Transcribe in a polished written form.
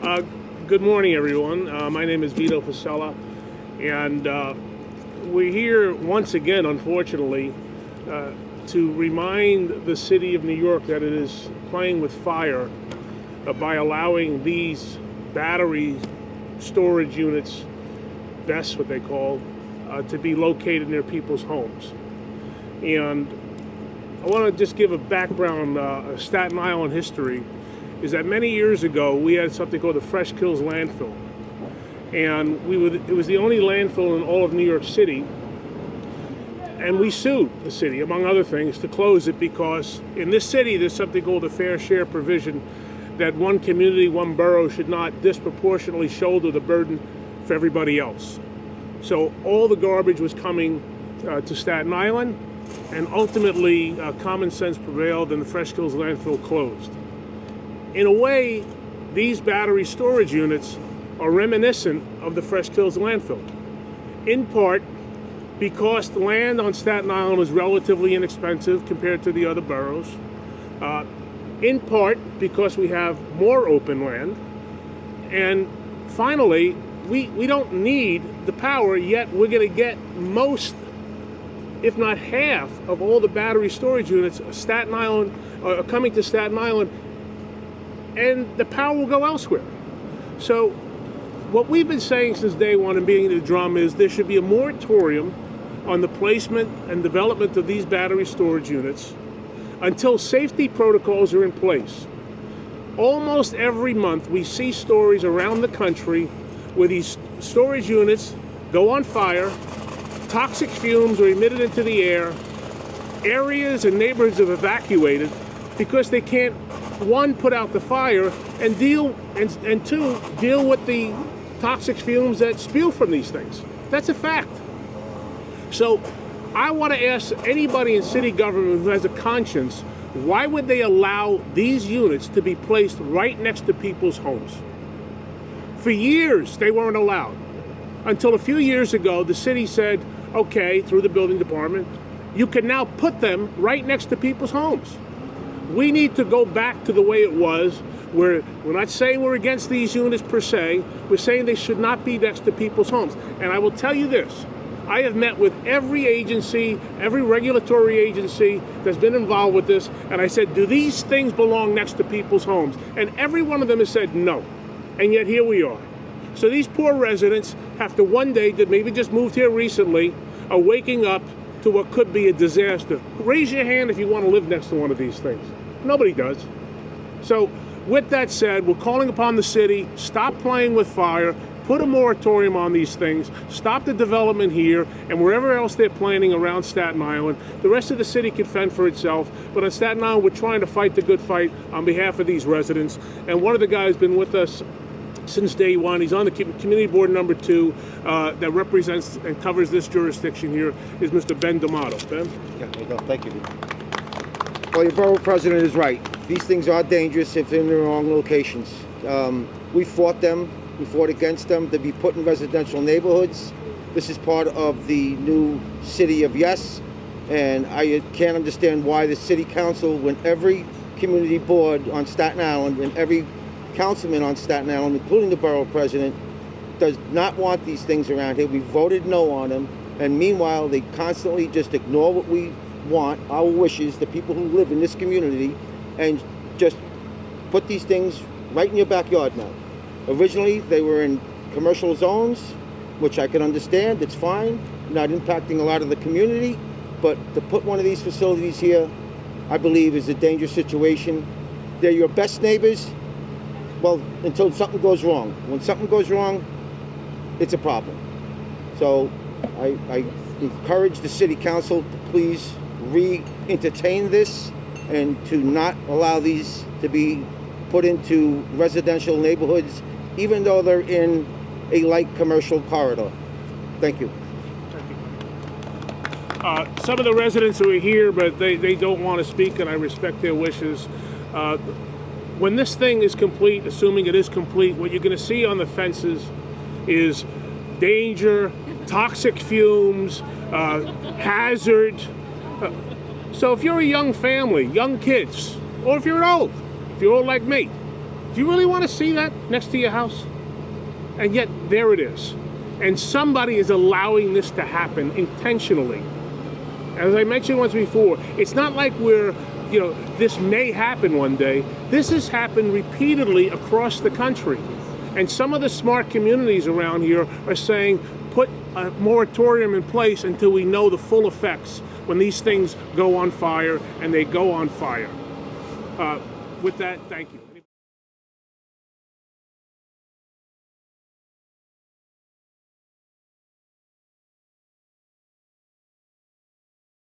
Uh, Good morning, everyone. My name is Vito Fossella, and we're here once again, unfortunately, to remind the city of New York that it is playing with fire by allowing these battery storage units, BESS what they call, to be located near people's homes. And I want to just give a background, Staten Island history, is that many years ago we had something called the Fresh Kills landfill. And it was the only landfill in all of New York City. And we sued the city, among other things, to close it because in this city there's something called a fair share provision that one community, one borough should not disproportionately shoulder the burden for everybody else. So all the garbage was coming to Staten Island, and ultimately common sense prevailed and the Fresh Kills landfill closed. In a way, these battery storage units are reminiscent of the Fresh Kills landfill, in part because the land on Staten Island is relatively inexpensive compared to the other boroughs, in part because we have more open land, and finally, we don't need the power, yet we're going to get most, if not half, of all the battery storage units Staten Island coming to Staten Island, and the power will go elsewhere. So what we've been saying since day one and beating the drum is there should be a moratorium on the placement and development of these battery storage units until safety protocols are in place. Almost every month we see stories around the country where these storage units go on fire, toxic fumes are emitted into the air, areas and neighborhoods have evacuated because they can't, one, put out the fire, and two, deal with the toxic fumes that spew from these things. That's a fact. So I want to ask anybody in city government who has a conscience, why would they allow these units to be placed right next to people's homes? For years, they weren't allowed. Until a few years ago, the city said, okay, through the building department, you can now put them right next to people's homes. We need to go back to the way it was, where we're not saying we're against these units per se, we're saying they should not be next to people's homes. And I will tell you this, I have met with every agency, every regulatory agency that's been involved with this, and I said, do these things belong next to people's homes? And every one of them has said no. And yet here we are. So these poor residents have to one day, that maybe just moved here recently, are waking up to what could be a disaster. Raise your hand if you want to live next to one of these things. Nobody does. So with that said, we're calling upon the city, stop playing with fire, put a moratorium on these things, stop the development here, and wherever else they're planning around Staten Island. The rest of the city can fend for itself, but on Staten Island, we're trying to fight the good fight on behalf of these residents. And one of the guys who's been with us since day one, he's on the community board number 2 that represents and covers this jurisdiction here, is Mr. Ben D'Amato. Ben? Yeah, thank you. Well, your borough president is right. These things are dangerous if they're in the wrong locations. We fought them. We fought against them to be put in residential neighborhoods. This is part of the new city of yes, and I can't understand why the city council, when every community board on Staten Island and every councilman on Staten Island, including the borough president, does not want these things around here. We voted no on them, and meanwhile they constantly just ignore what we want, our wishes, the people who live in this community, and just put these things right in your backyard now. Originally they were in commercial zones, which I can understand, it's fine, not impacting a lot of the community, but to put one of these facilities here, I believe is a dangerous situation. They're your best neighbors, well, until something goes wrong. When something goes wrong, it's a problem. So I encourage the city council to please re-entertain this and to not allow these to be put into residential neighborhoods, even though they're in a light commercial corridor. Thank you. Some of the residents who are here, but they don't want to speak, and I respect their wishes. When this thing is complete, assuming it is complete, what you're going to see on the fences is danger, toxic fumes, hazard. So if you're a young family, young kids, or if you're old like me, Do you really want to see that next to your house? And yet, there it is. And somebody is allowing this to happen intentionally. As I mentioned once before, it's not like this may happen one day. This has happened repeatedly across the country. And some of the smart communities around here are saying, put a moratorium in place until we know the full effects when these things go on fire, and they go on fire. With that, thank you.